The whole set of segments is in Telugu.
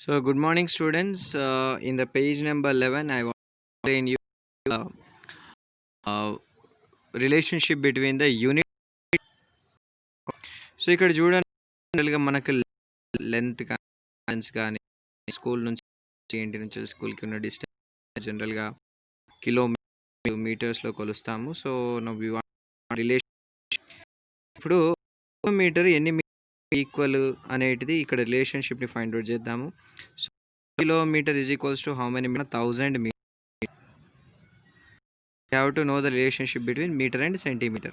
So, good morning, students. In the page number 11, I want to explain you uh, uh, relationship between the unit. So ఇక్కడ చూడండి జనరల్గా మనకు లెంత్ కానీ స్కూల్ నుంచి ఇంటి నుంచి స్కూల్కి ఉన్న డిస్టెన్స్ జనరల్గా కిలోమీటర్స్లో కొలుస్తాము. సో రిలేషన్ ఇప్పుడు మీటర్ ఎన్ని ఈక్వల్ అనేటిది ఇక్కడ రిలేషన్షిప్ని ఫైండ్ అవుట్ చేద్దాము. So kilometre is equals to how many 1000 metre. You have to know the relationship between meter and centimeter.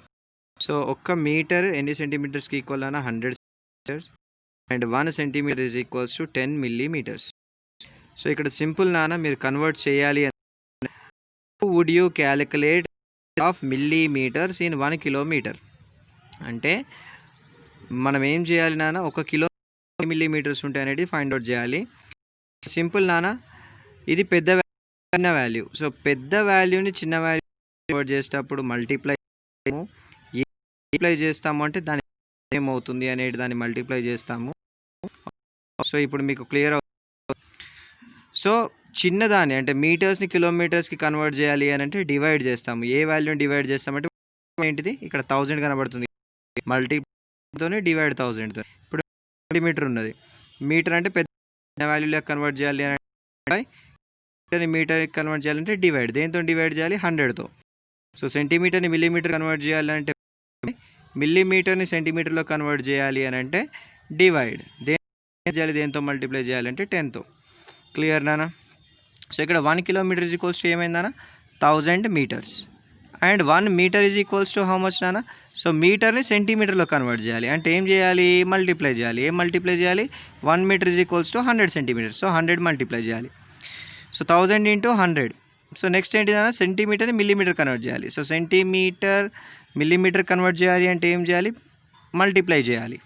So, ఒక్క మీటర్ ఎన్ని సెంటీమీటర్స్కి ఈక్వల్ అన్న 100 centimetres and 1 centimetre is equals to 10 millimetres. So ఇక్కడ సింపుల్ నాన్న మీరు కన్వర్ట్ చేయాలి అంటే would you calculate of millimetres in 1 kilometre అంటే మనం ఏం చేయాలి నాన్న, 1 కిలో మిల్లీమీటర్స్ ఉంటాయి అనేది ఫైండ్ అవుట్ చేయాలి. సింపుల్ నాన్న, ఇది చిన్న వాల్యూ. సో పెద్ద వాల్యూని చిన్న వాల్యూ కన్వర్ట్ చేసేటప్పుడు మల్టిప్లై చేస్తాము అంటే దాని ఏమవుతుంది అనేది దాన్ని మల్టిప్లై చేస్తాము. సో ఇప్పుడు మీకు క్లియర్ అవుతుంది. సో చిన్నదాన్ని అంటే మీటర్స్ని కిలోమీటర్స్కి కన్వర్ట్ చేయాలి అని అంటే డివైడ్ చేస్తాము. ఏ వాల్యూని డివైడ్ చేస్తామంటే ఏంటిది ఇక్కడ 1000 కనబడుతుంది, మల్టిప్లైతోనే డివైడ్ 1000తో. ఇప్పుడు సెంటీమీటర్ ఉన్నది, మీటర్ అంటే పెద్ద వాల్యూలో కన్వర్ట్ చేయాలి అని అంటే మీటర్ కన్వర్ట్ చేయాలంటే డివైడ్, దేంతో డివైడ్ చేయాలి 100తో. సో సెంటీమీటర్ని మిల్లీమీటర్ కన్వర్ట్ చేయాలంటే మిల్లీమీటర్ని సెంటీమీటర్లో కన్వర్ట్ చేయాలి అని అంటే డివైడ్, దేంతో మల్టిప్లై చేయాలంటే 10తో. క్లియర్ నానా? సో ఇక్కడ 1 కిలోమీటర్ ఈజ్ ఈక్వల్స్ టు ఏమైందానా 1000 metres and 1 metre is equals to how much నానా? సో మీటర్ని సెంటీమీటర్లో కన్వర్ట్ చేయాలి అంటే ఏం చేయాలి, మల్టిప్లై చేయాలి. ఏం మల్టిప్లై చేయాలి, 1 metre is equals to 100 centimetres. So 100 multiply చేయాలి. So 1000 into 100. సో నెక్స్ట్ ఏంటిదన్నా, సెంటీమీటర్ని మిల్లీమీటర్ కన్వర్ట్ చేయాలి. సో సెంటీమీటర్ మిల్లీమీటర్ కన్వర్ట్ చేయాలి అంటే ఏం చేయాలి, మల్టిప్లై చేయాలి.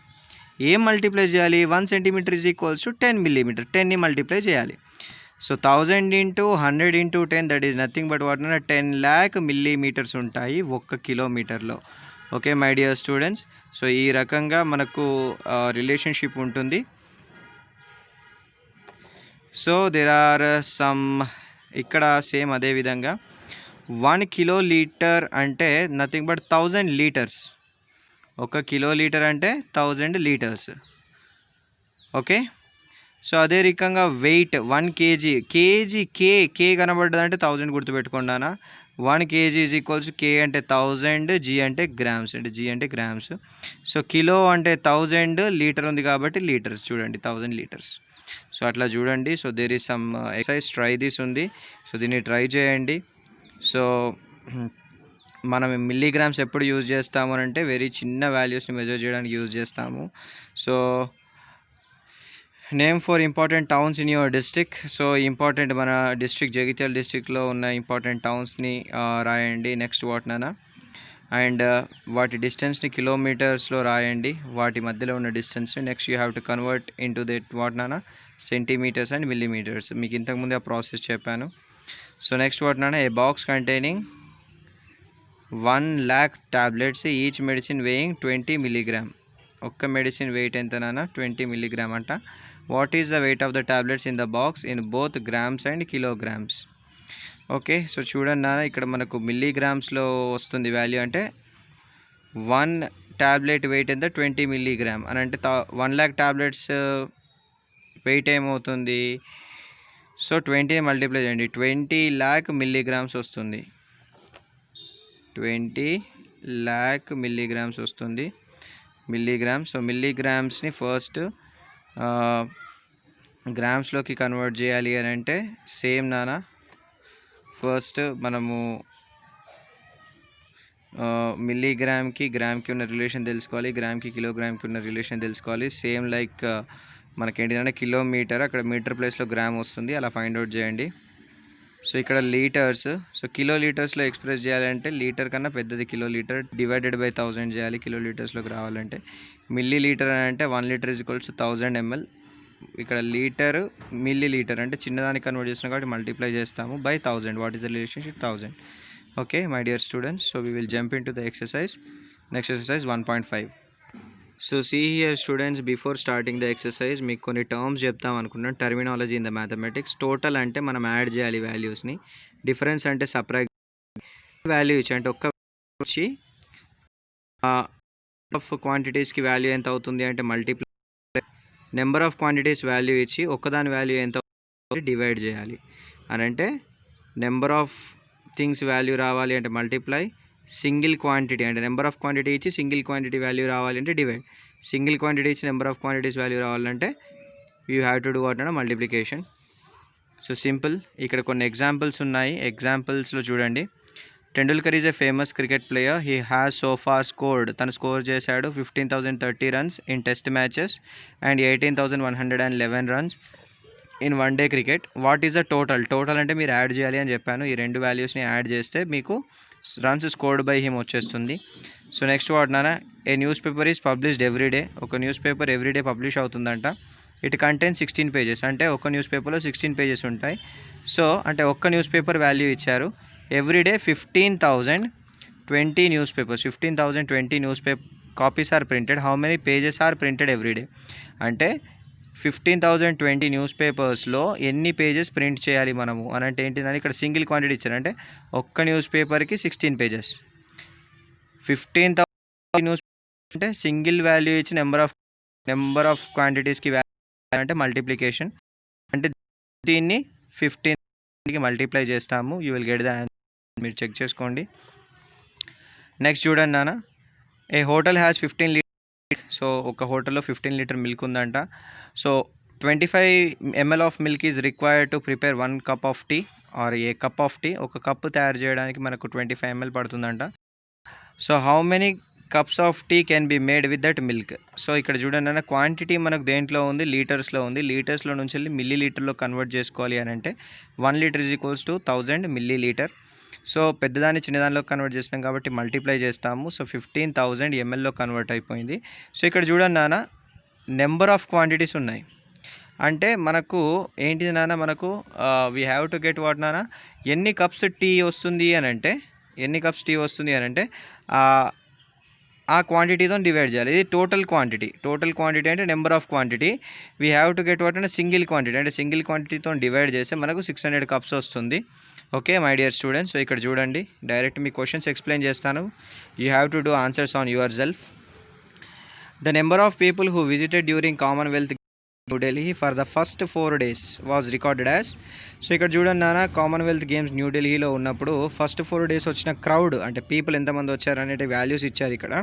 ఏం మల్టిప్లై చేయాలి, 1 centimetre is equals to 10 millimetre, 10ని మల్టిప్లై చేయాలి. So 1000 into 100 into 10 that is nothing but what అన్న 10 lakh మిల్లీమీటర్స్ ఉంటాయి 1 కిలోమీటర్లో. Okay my dear students, so ఈ రకంగా మనకు రిలేషన్షిప్ ఉంటుంది. సో దేర్ ఆర్ సమ్ ఇక్కడ సేమ్ అదే విధంగా 1 కిలో లీటర్ అంటే nothing but 1000 litres. 1 kilo litre అంటే 1000 లీటర్స్. ఓకే, సో అదే రకంగా weight 1 KG, K కనబడ్డదంటే 1000 గుర్తుపెట్టుకున్నానా. 1 KG is equals కే అంటే 1000, జీ అంటే గ్రామ్స్, అంటే జీ అంటే గ్రామ్స్. సో కిలో అంటే 1000, లీటర్ ఉంది కాబట్టి లీటర్స్, చూడండి 1000 లీటర్స్. సో అట్లా చూడండి. So there is some exercise, try this ఉంది. సో దీన్ని ట్రై చేయండి. సో మనం మిల్లీగ్రామ్స్ ఎప్పుడు యూజ్ చేస్తాము అని అంటే వెరీ చిన్న వాల్యూస్ని మెజర్ చేయడానికి యూజ్ చేస్తాము. So name for important towns in your district. So important మన డిస్ట్రిక్ట్ జగిత్యాల డిస్ట్రిక్ట్లో ఉన్న ఇంపార్టెంట్ టౌన్స్ని రాయండి. నెక్స్ట్ వాటినా అండ్ వాటి డిస్టెన్స్ని కిలోమీటర్స్లో రాయండి, వాటి మధ్యలో ఉన్న డిస్టెన్స్ని. Next you have to convert into that వాటినా సెంటీమీటర్స్ అండ్ మిల్లీమీటర్స్. మీకు ఇంతకుముందే ఆ ప్రాసెస్ చెప్పాను. సో నెక్స్ట్ వాటినా a box containing 1 lakh tablets, each medicine weighing 20 milligram. ఒక్క మెడిసిన్ వెయిట్ ఎంతనా 20 మిల్లీగ్రామ్ అంట. What is the weight of the tablets in the box in both grams and kilograms. Okay, so చూడండి నాన్న, ఇక్కడ మనకు మిల్లీగ్రామ్స్లో వస్తుంది వాల్యూ. అంటే 1 టాబ్లెట్ వెయిట్ ఎంత 20 మిల్లీగ్రామ్ అని అంటే 1 lakh టాబ్లెట్స్ వెయిట్ ఏమవుతుంది. సో 20 మల్టిప్లై చేయండి, 20 lakh మిల్లీగ్రామ్స్ వస్తుంది. 20 lakh మిల్లీగ్రామ్స్ వస్తుంది, మిల్లీగ్రామ్స్. సో మిల్లీగ్రామ్స్ని ఫస్ట్ గ్రామ్స్లోకి కన్వర్ట్ చేయాలి అని అంటే సేమ్ నానా, ఫస్ట్ మనము మిల్లీగ్రామ్కి గ్రామ్కి ఉన్న రిలేషన్ తెలుసుకోవాలి, గ్రామ్కి కిలోగ్రామ్కి ఉన్న రిలేషన్ తెలుసుకోవాలి. సేమ్ లైక్ మనకేంటిదంటే కిలోమీటర్, అక్కడ మీటర్ ప్లేస్లో గ్రామ్ వస్తుంది, అలా ఫైండ్ అవుట్ చేయండి. సో ఇక్కడ లీటర్స్, సో కిలో లీటర్స్లో ఎక్స్ప్రెస్ చేయాలంటే లీటర్ కన్నా పెద్దది కిలో లీటర్, డివైడెడ్ బై 1000 చేయాలి కిలో లీటర్స్లోకి రావాలంటే. మిల్లీ లీటర్ అని అంటే 1 లీటర్ ఈజ్ ఈక్వల్స్ 1000 ml. ఇక్కడ లీటర్ మిల్లీ లీటర్ అంటే చిన్నదానికి కన్వర్ట్ చేస్తున్నాం కాబట్టి మల్టిప్లై చేస్తాము by 1000. What is the relationship 1000. Okay my dear students, so we will jump in to the exercise. Next exercise 1.5. So see here students, before starting the exercise మీకు కొన్ని టర్మ్స్ చెప్తాం అనుకున్నాను. Terminology in the mathematics. Total అంటే మనం యాడ్ చేయాలి వాల్యూస్ని. డిఫరెన్స్ అంటే సబ్ట్రాక్ట్. వాల్యూ ఇచ్చి అంటే ఒక్క వచ్చి ఆఫ్ క్వాంటిటీస్కి వాల్యూ ఎంత అవుతుంది అంటే multiply. Number of quantities value ఇచ్చి ఒక్కదాని వాల్యూ ఎంత అవుతుంది డివైడ్ చేయాలి అని అంటే నెంబర్ ఆఫ్ థింగ్స్ వాల్యూ రావాలి అంటే మల్టిప్లై. సింగిల్ క్వాంటిటీ అంటే నెంబర్ ఆఫ్ క్వాంటిటీ ఇచ్చి సింగిల్ క్వాంటిటీ వాల్యూ రావాలి అంటే డివైడ్. సింగిల్ క్వాంటిటీ ఇచ్చి నెంబర్ ఆఫ్ క్వాంటిటీస్ వాల్యూ రావాలంటే you have to do what అంటే మల్టిప్లికేషన్. So simple. ఇక్కడ కొన్ని ఎగ్జాంపుల్స్ ఉన్నాయి. ఎగ్జాంపుల్స్లో చూడండి. Tendulkar is a famous cricket player. He has so far scored. తను స్కోర్ చేశాడు 15,030 runs in test matches and 18,111 runs in one day cricket. What is the total? Total అంటే మీరు యాడ్ చేయాలి అని చెప్పాను. ఈ రెండు వాల్యూస్ని యాడ్ చేస్తే మీకు రన్స్ స్కోర్డ్ బై హిమ్ వచ్చేస్తుంది. సో నెక్స్ట్ వాట్ నానా, a newspaper is published every day. ఒక న్యూస్ పేపర్ ఎవ్రీడే పబ్లిష్ అవుతుందంట. It contain 16 pages. అంటే ఒక న్యూస్ పేపర్లో 16 పేజెస్ ఉంటాయి. సో అంటే ఒక్క న్యూస్ పేపర్ వాల్యూ ఇచ్చారు. Everyday 15,020 newspapers. 15,020 newspaper copies are printed. How many pages are printed everyday? అంటే 15,020 న్యూస్ పేపర్స్లో ఎన్ని పేజెస్ ప్రింట్ చేయాలి మనము అని అంటే ఏంటిదని ఇక్కడ సింగిల్ క్వాంటిటీ ఇచ్చారు. అంటే ఒక్క న్యూస్ పేపర్కి 16 పేజెస్. 15,000 న్యూస్ అంటే సింగిల్ వాల్యూ ఇచ్చి నెంబర్ ఆఫ్ క్వాంటిటీస్కి వాల్యూ అంటే మల్టిప్లికేషన్. అంటే దీన్ని 15కి మల్టిప్లై చేస్తాము. You will get the answer. మీరు చెక్ చేసుకోండి. నెక్స్ట్ చూడండి నాన్న, a hotel has 15 litre. So ఒక హోటల్లో 15 లీటర్ మిల్క్ ఉందంట. So 25 ml of milk is required to prepare 1 cup of tea or a cup of tea. ఒక కప్పు తయారు చేయడానికి మనకు 25 ml పడుతుందంట. So how many cups of tea can be made with that milk. So ఇక్కడ చూడండి అన్న, క్వాంటిటీ మనకు దేంట్లో ఉంది? లీటర్స్లో ఉంది. లీటర్స్లో నుంచి వెళ్ళి మిల్లీ లీటర్లో కన్వర్ట్ చేసుకోవాలి అని అంటే 1 litre is equals to 1000 milli litre. So పెద్దదాన్ని చిన్నదానిలో కన్వర్ట్ చేసినాం కాబట్టి మల్టిప్లై చేస్తాము. సో 15,000 mlలో కన్వర్ట్ అయిపోయింది. సో ఇక్కడ చూడండి నాన్న, నెంబర్ ఆఫ్ క్వాంటిటీస్ ఉన్నాయి. అంటే మనకు ఏంటిది నాన్న, మనకు we have to get what నాన్న, ఎన్ని కప్స్ టీ వస్తుంది అని అంటే ఆ క్వాంటిటీతో డివైడ్ చేయాలి. ఇది టోటల్ క్వాంటిటీ. టోటల్ క్వాంటిటీ అంటే number of quantity. We have to get what అంటే సింగిల్ క్వాంటిటీ. అంటే సింగిల్ క్వాంటిటీతో డివైడ్ చేస్తే మనకు 600 కప్స్ వస్తుంది. Okay my dear students. So ఇక్కడ చూడండి, డైరెక్ట్ మీ క్వశ్చన్స్ ఎక్స్ప్లెయిన్ చేస్తాను. You have to do answers on your self. The number of people who visited during Commonwealth new Delhi for the first 4 days was recorded as. So ఇక్కడ చూడండి నాన్న, కామన్వెల్త్ గేమ్స్ న్యూఢిల్లీలో ఉన్నప్పుడు ఫస్ట్ 4 days వచ్చిన క్రౌడ్ అంటే పీపుల్ ఎంతమంది వచ్చారు అనేటి వాల్యూస్ ఇచ్చారు ఇక్కడ.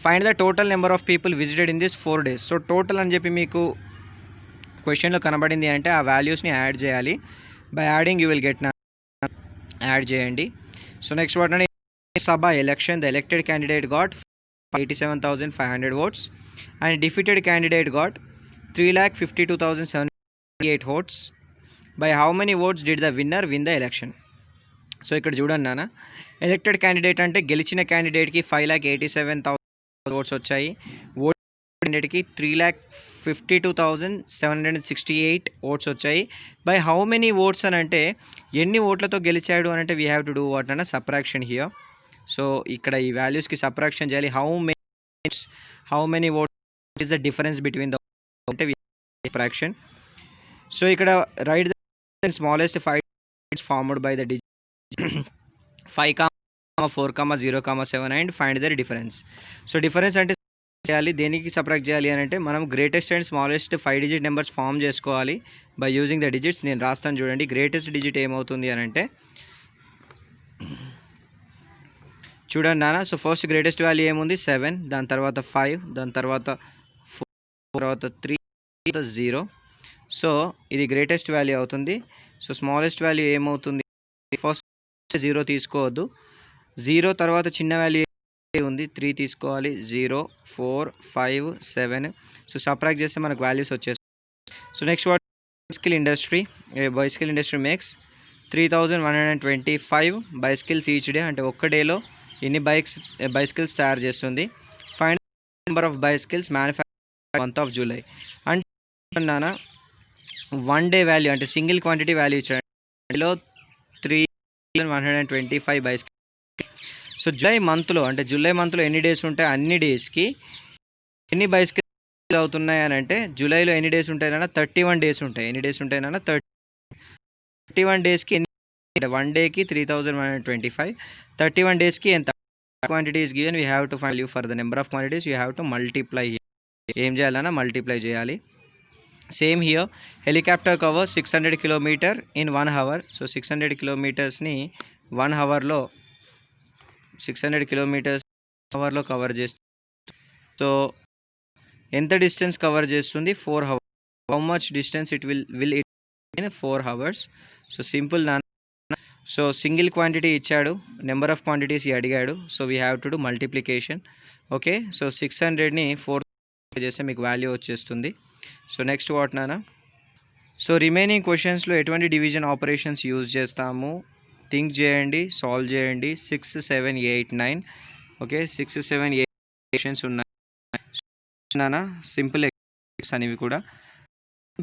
Find the total number of people visited in this 4 days. So total అని చెప్పి మీకు క్వశ్చన్లో కనబడింది అంటే ఆ వాల్యూస్ని యాడ్ చేయాలి. By adding you will get నా యాడ్ చేయండి. సో నెక్స్ట్ వాట్ అంటే సభ election, the elected candidate got 87,500 votes and defeated candidate got 3,52,708 votes. By how many votes did the winner win the election? So ఇక్కడ చూడండి నాన్న, ఎలక్టెడ్ క్యాండిడేట్ అంటే గెలిచిన క్యాండిడేట్కి 5,87,000 ఓట్స్ వచ్చాయి. ఓట్ క్యాండిడేట్కి 3,52,768 ఓట్స్ వచ్చాయి. బై హౌ మెనీ ఓట్స్ అని అంటే ఎన్ని ఓట్లతో గెలిచాడు అని అంటే we have to do what అన్న సబ్ట్రాక్షన్ హియర్. సో ఇక్కడ ఈ వాల్యూస్కి సబ్ట్రాక్షన్ చేయాలి. How many votes is the difference between the అంటే సబ్ట్రాక్షన్. సో ఇక్కడ write the smallest 5 formed by the digit 5, 4, 0, 7 and find the difference. So difference అంటే చేయాలి, దేనికి సబ్ట్రాక్ట్ చేయాలి అని అంటే మనం greatest and smallest 5 digit numbers form చేసుకోవాలి బై యూజింగ్ ద డిజిట్స్. నేను రాస్తాను చూడండి. గ్రేటెస్ట్ డిజిట్ ఏమవుతుంది అని అంటే చూడండి నాన్న. సో ఫస్ట్ గ్రేటెస్ట్ వాల్యూ ఏముంది? 7, దాని తర్వాత 5, దాని తర్వాత 4, తర్వాత 3, 0. సో ఇది గ్రేటెస్ట్ వాల్యూ అవుతుంది. సో స్మాలెస్ట్ వాల్యూ ఏమవుతుంది? ఫస్ట్ 0 తీసుకోవద్దు. 0 తర్వాత చిన్న వాల్యూ ఉంది 3 తీసుకోవాలి. 0, 4, 5, 7. సో సబ్ట్రాక్ట్ చేస్తే మనకు వాల్యూస్ వచ్చేస్తాయి. So next what bicycle industry. Bicycle industry makes 3,125 bicycles each day. అంటే ఒక్క డేలో ఎన్ని బైసికల్స్ తయారు చేస్తుంది. Find number of bicycles manufacture month of July. అంటే నాన్న 1 day వాల్యూ అంటే సింగిల్ క్వాంటిటీ వాల్యూ ఇచ్చాడు. 3,125 బైసికల్. సో జూలై మంత్లో ఎన్ని డేస్ ఉంటాయి? అన్ని డేస్కి ఎన్ని బైసికల్ అవుతున్నాయి అని అంటే జూలైలో ఎన్ని డేస్ ఉంటాయి నాన్న 31 డేస్ ఉంటాయి. ఎన్ని డేస్ ఉంటాయి నాన్న 31 డేస్కి ఎన్ని 1 డేకి 3125 31 డేస్కి ఎంత quantity is given, we have to find value for the number of quantities, you have to multiply. ఏం చేయాలన్నా మల్టిప్లై చేయాలి. Same here helicopter cover 600 kilometer in 1 hour. So 600 కిలోమీటర్స్ని 1 అవర్లో 600 కిలోమీటర్స్ అవర్లో కవర్ చేస్తుంది. సో ఎంత డిస్టెన్స్ కవర్ చేస్తుంది 4 hours. How much distance it will it in 4 hours. So simple నా. సో సింగిల్ క్వాంటిటీ ఇచ్చాడు, నెంబర్ ఆఫ్ క్వాంటిటీస్ అడిగాడు. So we have to do multiplication. Okay, so 600ని 4 చేస్తే మీకు వాల్యూ వచ్చేస్తుంది. సో నెక్స్ట్ వాట్ నానా. సో రిమైనింగ్ క్వశ్చన్స్లో ఎటువంటి డివిజన్ ఆపరేషన్స్ యూజ్ చేస్తాము థింక్ చేయండి, సాల్వ్ చేయండి. 6, 7, 8, 9. ఓకే, 6, 7, 8 క్వశ్చన్స్ ఉన్నాయి నానా. సింపుల్ ఎక్స్ అనేవి కూడా.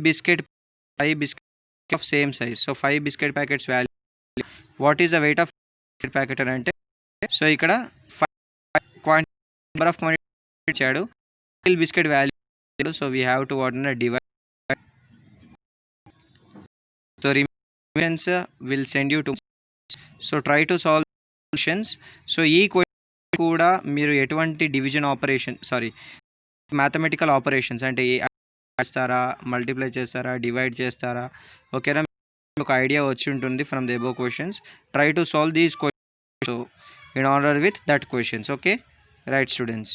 Biscuit 5 biscuit of same size. So 5 biscuit packets value what is the weight of biscuit packet అని అంటే, సో ఇక్కడ క్వాంటిటీ నెంబర్ ఆఫ్ క్వాంటిటీ ఇచ్చాడు, biscuit value. So we have to what అన్న divide. So remains will send you to. So try to solve questions. So ఈ క్వశ్చన్ కూడా మీరు ఎటువంటి డివిజన్ ఆపరేషన్ మ్యాథమెటికల్ ఆపరేషన్స్ అంటే చేస్తారా, మల్టిప్లై చేస్తారా, డివైడ్ చేస్తారా, ఓకేనా, ఒక ఐడియా వచ్చి ఉంటుంది from the above questions. Try to solve these questions in order with that questions. Okay, right students.